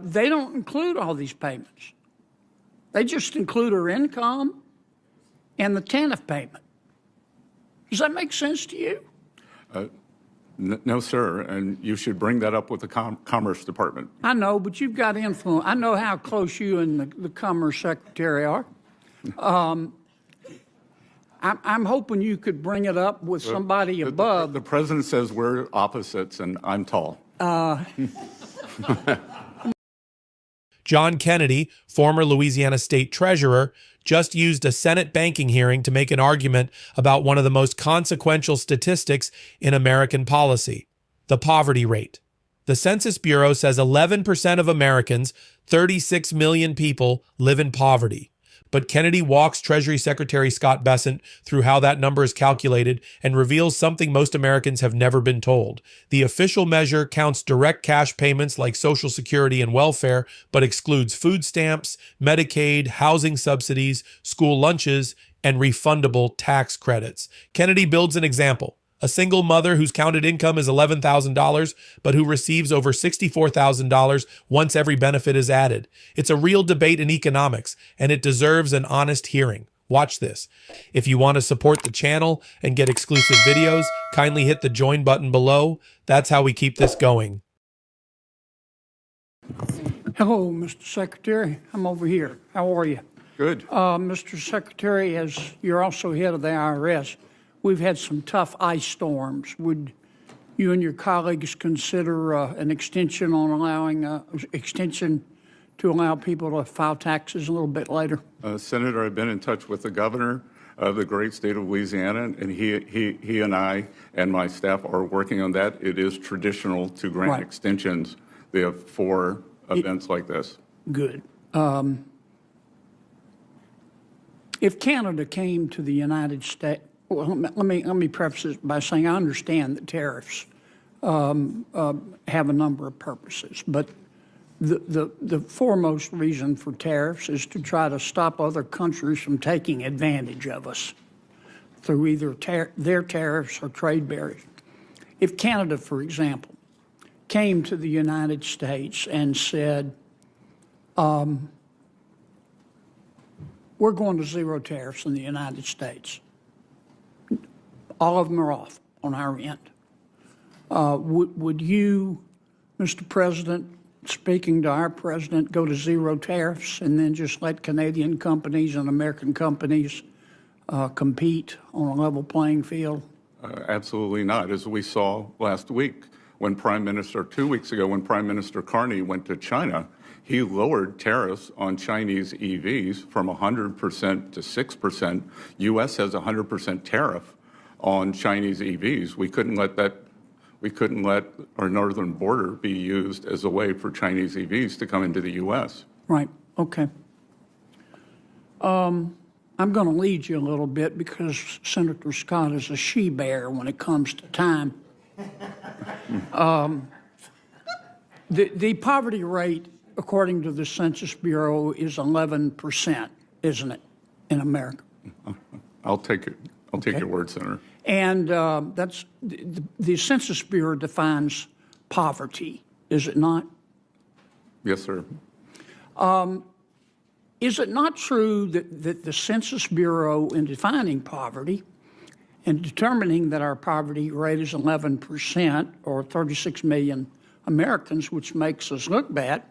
they don't include all these payments. They just include her income and the TANF payment. Does that make sense to you? No, sir, and you should bring that up with the Commerce Department. I know, but you've got influence. I know how close you and the Commerce Secretary are. I'm hoping you could bring it up with somebody above. The president says we're opposites, and I'm tall. John Kennedy, former Louisiana state treasurer, just used a Senate banking hearing to make an argument about one of the most consequential statistics in American policy, the poverty rate. The Census Bureau says 11% of Americans, 36 million people, live in poverty. But Kennedy walks Treasury Secretary Scott Bessent through how that number is calculated and reveals something most Americans have never been told. The official measure counts direct cash payments like Social Security and welfare, but excludes food stamps, Medicaid, housing subsidies, school lunches, and refundable tax credits. Kennedy builds an example. A single mother whose counted income is $11,000, but who receives over $64,000 once every benefit is added. It's a real debate in economics, and it deserves an honest hearing. Watch this. If you want to support the channel and get exclusive videos, kindly hit the join button below. That's how we keep this going. Hello, Mr. Secretary. I'm over here. How are you? Good. Mr. Secretary, as you're also head of the IRS, we've had some tough ice storms. Would you and your colleagues consider an extension on allowing extension to allow people to file taxes a little bit later? Senator, I've been in touch with the governor of the great state of Louisiana, and he and I and my staff are working on that. It is traditional to grant extensions for events like this. Good. If Canada came to the United States, well, let me preface this by saying I understand that tariffs have a number of purposes, but the foremost reason for tariffs is to try to stop other countries from taking advantage of us through either their tariffs or trade barriers. If Canada, for example, came to the United States and said, we're going to zero tariffs in the United States, all of them are off on our end. Would you, Mr. President, speaking to our president, go to zero tariffs and then just let Canadian companies and American companies compete on a level playing field? Absolutely not. As we saw last week, when 2 weeks ago, when Prime Minister Carney went to China, he lowered tariffs on Chinese EVs from 100% to 6%. U.S. has a 100% tariff on Chinese EVs. We couldn't let our northern border be used as a way for Chinese EVs to come into the U.S. Right. Okay. I'm going to lead you a little bit because Senator Scott is a she-bear when it comes to time. The poverty rate, according to the Census Bureau, is 11%, isn't it, in America? I'll take it. I'll take your word, Senator. And that's the Census Bureau defines poverty, is it not? Yes, sir. Is it not true that the Census Bureau, in defining poverty and determining that our poverty rate is 11%, or 36 million Americans, which makes us look bad,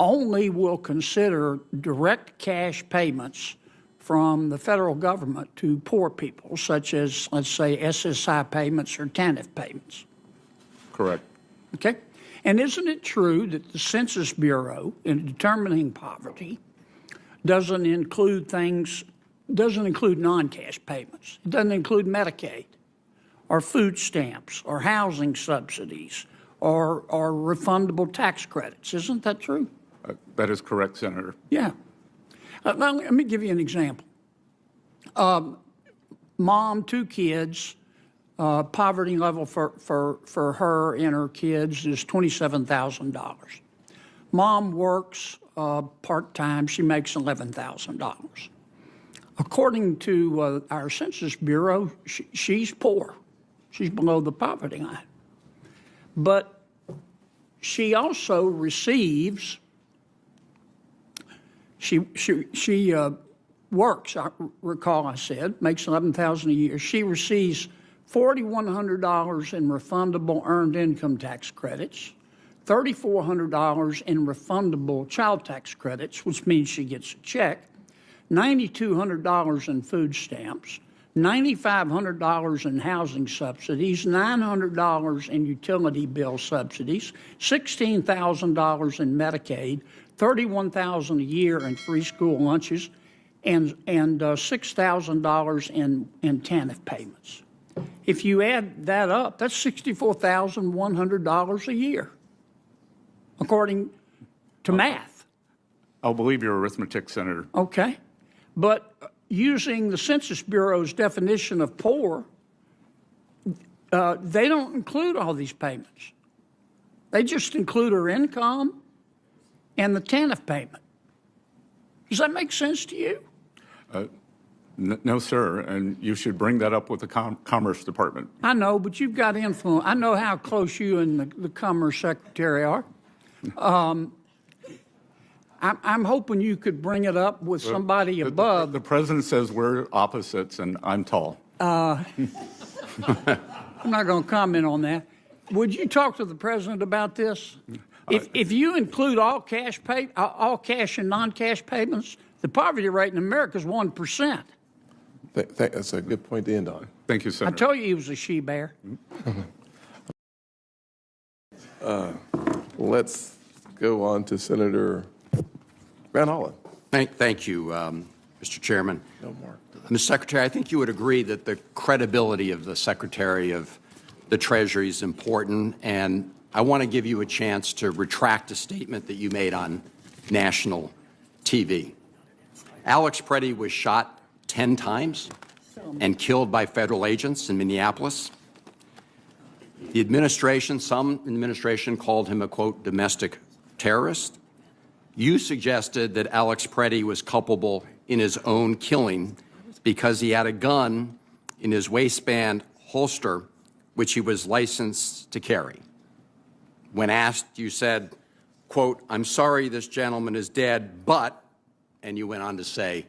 only will consider direct cash payments from the federal government to poor people, such as, let's say, SSI payments or TANF payments? Correct. Okay. And isn't it true that the Census Bureau, in determining poverty, doesn't include non-cash payments? It doesn't include Medicaid or food stamps or housing subsidies or refundable tax credits. Isn't that true? That is correct, Senator. Yeah. Let me give you an example. Mom, 2 kids, poverty level for her and her kids is $27,000. Mom works part-time. She makes $11,000. According to our Census Bureau, she's poor. She's below the poverty line. But she also receives, she works, I recall I said, makes $11,000 a year. She receives $4,100 in refundable earned income tax credits, $3,400 in refundable child tax credits, which means she gets a check, $9,200 in food stamps, $9,500 in housing subsidies, $900 in utility bill subsidies, $16,000 in Medicaid, $31,000 a year in free school lunches, and $6,000 in TANF payments. If you add that up, that's $64,100 a year, according to math. I'll believe your arithmetic, Senator. Okay. But using the Census Bureau's definition of poor, they don't include all these payments. They just include her income and the TANF payment. Does that make sense to you? No, sir, and you should bring that up with the Commerce Department. I know, but you've got influence. I know how close you and the Commerce Secretary are. I'm hoping you could bring it up with somebody above. The president says we're opposites, and I'm tall. I'm not going to comment on that. Would you talk to the president about this? If you include all cash and non-cash payments, the poverty rate in America is 1%. That's a good point to end on. Thank you, I Senator. told you he was a she-bear. Let's go on to Senator Van Hollen. Thank you, Mr. Chairman. No more. Mr. Secretary, I think you would agree that the credibility of the Secretary of the Treasury is important, and I want to give you a chance to retract a statement that you made on national TV. Alex Preddy was shot 10 times and killed by federal agents in Minneapolis. The administration, some in the administration called him a, quote, domestic terrorist. You suggested that Alex Preddy was culpable in his own killing because he had a gun in his waistband holster, which he was licensed to carry. When asked, you said, quote, I'm sorry this gentleman is dead, but, and you went on to say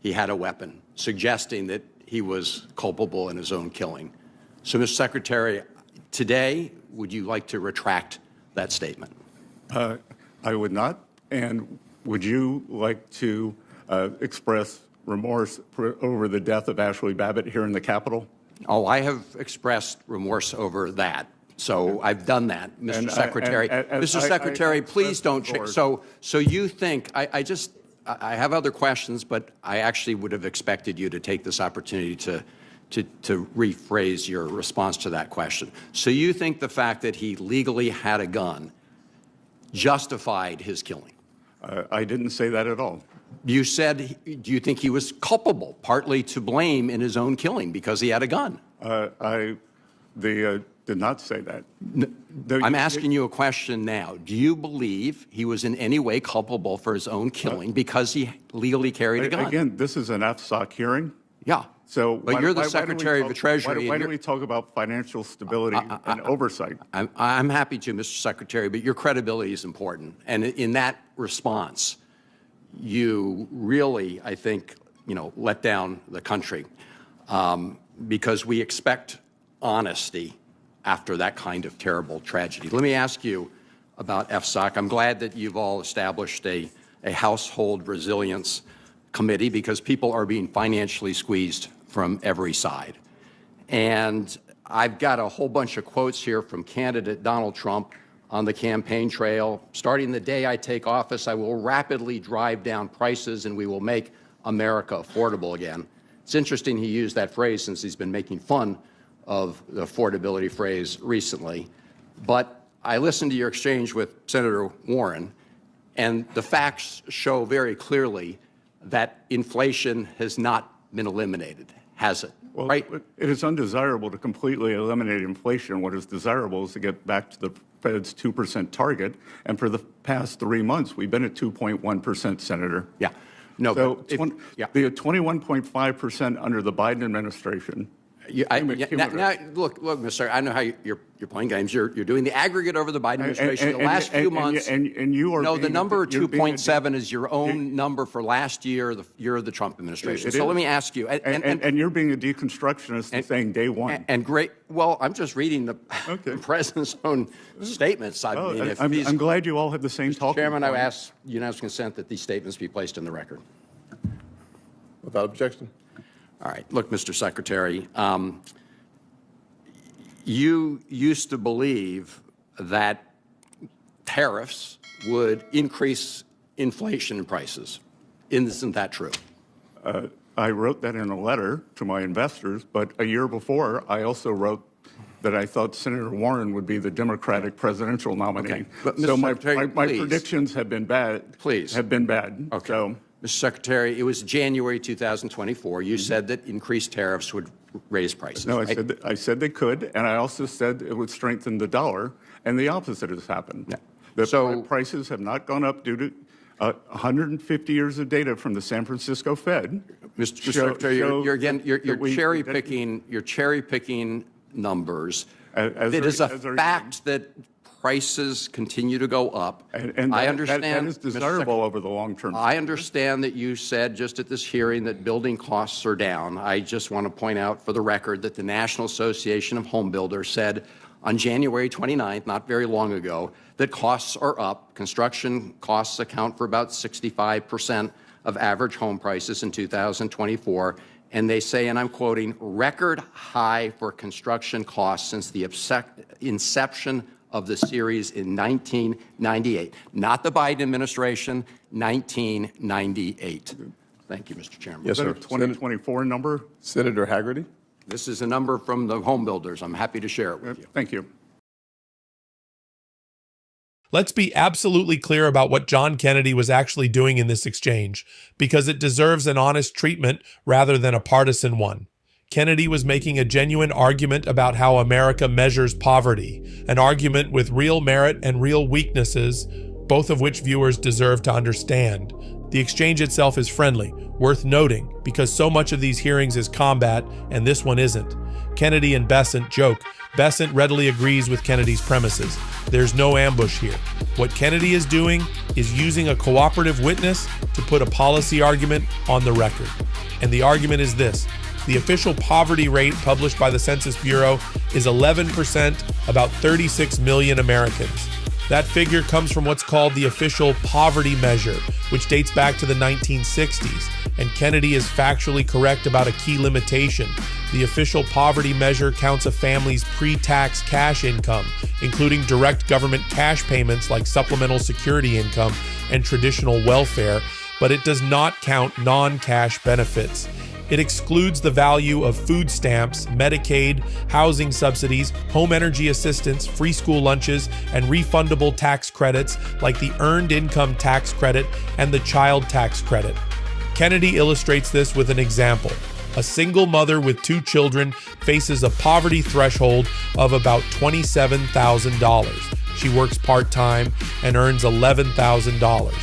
he had a weapon, suggesting that he was culpable in his own killing. So, Mr. Secretary, today, would you like to retract that statement? I would not. And would you like to express remorse over the death of Ashley Babbitt here in the Capitol? Oh, I have expressed remorse over that. So I've done that, Mr. Secretary. Mr. Secretary, please don't. So you think I have other questions, but I actually would have expected you to take this opportunity to rephrase your response to that question. So you think the fact that he legally had a gun justified his killing? I didn't say that at all. You said, do you think he was culpable, partly to blame in his own killing because he had a gun? I did not say that. I'm asking you a question now. Do you believe he was in any way culpable for his own killing because he legally carried a gun? Again, this is an FSOC hearing. Yeah. So, but you're the Secretary of the Treasury. Why don't we talk about financial stability and oversight? I'm happy to, Mr. Secretary, but your credibility is important. And in that response, you really, I think, let down the country because we expect honesty after that kind of terrible tragedy. Let me ask you about FSOC. I'm glad that you've all established a household resilience committee because people are being financially squeezed from every side. And I've got a whole bunch of quotes here from candidate Donald Trump on the campaign trail. Starting the day I take office, I will rapidly drive down prices and we will make America affordable again. It's interesting he used that phrase since he's been making fun of the affordability phrase recently. But I listened to your exchange with Senator Warren, and the facts show very clearly that inflation has not been eliminated, has it? Well, right? It is undesirable to completely eliminate inflation. What is desirable is to get back to the Fed's 2% target. And for the past 3 months, we've been at 2.1%, Senator. Yeah. No, so the 21.5% under the Biden administration Now, look, Mr. I know how you're playing games. You're doing the aggregate over the Biden administration. The last few months. And you are. No, the number you're being 2.7 is your own number for last year, the year of the Trump administration. So let me ask you. And you're being a deconstructionist and saying day one. And great. Well, I'm just reading the president's own statements. I mean, if I'm glad you all have the same talking Chairman, point. I ask unanimous consent that these statements be placed in the record. Without objection. All right. Look, Mr. Secretary, you used to believe that tariffs would increase inflation and prices. Isn't that true? I wrote that in a letter to my investors, but a year before, I also wrote that I thought Senator Warren would be the Democratic presidential nominee. Okay. But, so Mr. my Secretary, predictions have been bad. Please. Have been bad. Okay. So, Mr. Secretary, it was January 2024. You said that increased tariffs would raise prices. no, right? I said they could, and I also said it would strengthen the dollar, and the opposite has happened. Yeah. The So- prices have not gone up due to 150 years of data from the San Francisco Fed. Mr. Secretary, you're cherry that- picking. You're cherry picking numbers. As It is a are- fact that prices continue to go up. And I that- understand that is Mr. desirable over the long term. I understand that you said just at this hearing that building costs are down. I just want to point out for the record that the National Association of Home Builders said on January 29th, not very long ago, that costs are up. Construction costs account for about 65% of average home prices in 2024. And they say, and I'm quoting, record high for construction costs since the inception of the series in 1998. Not the Biden administration, 1998. Thank you, Mr. Chairman. Yes, Is that sir. a 2024 number? Senator Haggerty. This is a number from the home builders. I'm happy to share it with you. Thank you. Let's be absolutely clear about what John Kennedy was actually doing in this exchange, because it deserves an honest treatment rather than a partisan one. Kennedy was making a genuine argument about how America measures poverty, an argument with real merit and real weaknesses, both of which viewers deserve to understand. The exchange itself is friendly, worth noting, because so much of these hearings is combat, and this one isn't. Kennedy and Bessent joke. Bessent readily agrees with Kennedy's premises. There's no ambush here. What Kennedy is doing is using a cooperative witness to put a policy argument on the record. And the argument is this. The official poverty rate published by the Census Bureau is 11%, about 36 million Americans. That figure comes from what's called the official poverty measure, which dates back to the 1960s. And Kennedy is factually correct about a key limitation. The official poverty measure counts a family's pre-tax cash income, including direct government cash payments like supplemental security income and traditional welfare, but it does not count non-cash benefits. It excludes the value of food stamps, Medicaid, housing subsidies, home energy assistance, free school lunches, and refundable tax credits like the Earned Income Tax Credit and the Child Tax Credit. Kennedy illustrates this with an example. A single mother with 2 children faces a poverty threshold of about $27,000. She works part-time and earns $11,000.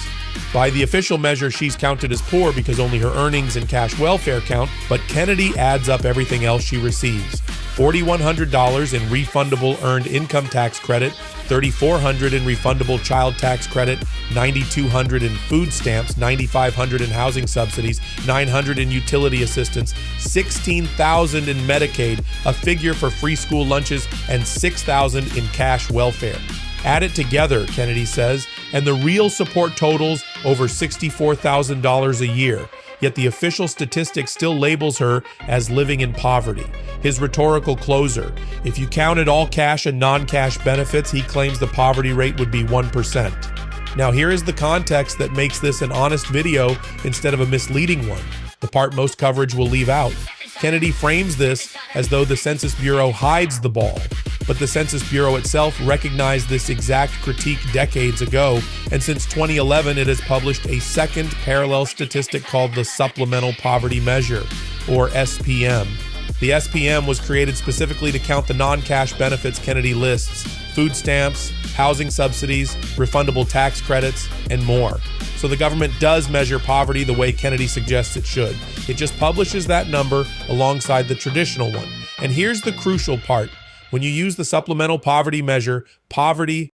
By the official measure, she's counted as poor because only her earnings and cash welfare count, but Kennedy adds up everything else she receives. $4,100 in refundable earned income tax credit, $3,400 in refundable child tax credit, $9,200 in food stamps, $9,500 in housing subsidies, $900 in utility assistance, $16,000 in Medicaid, a figure for free school lunches, and $6,000 in cash welfare. Add it together, Kennedy says, and the real support totals over $64,000 a year. Yet the official statistic still labels her as living in poverty. His rhetorical closer. If you counted all cash and non-cash benefits, he claims the poverty rate would be 1%. Now here is the context that makes this an honest video instead of a misleading one, the part most coverage will leave out. Kennedy frames this as though the Census Bureau hides the ball, but the Census Bureau itself recognized this exact critique decades ago, and since 2011 it has published a second parallel statistic called the Supplemental Poverty Measure, or SPM. The SPM was created specifically to count the non-cash benefits Kennedy lists: food stamps, housing subsidies, refundable tax credits, and more. So the government does measure poverty the way Kennedy suggests it should. It just publishes that number alongside the traditional one. And here's the crucial part. When you use the supplemental poverty measure, poverty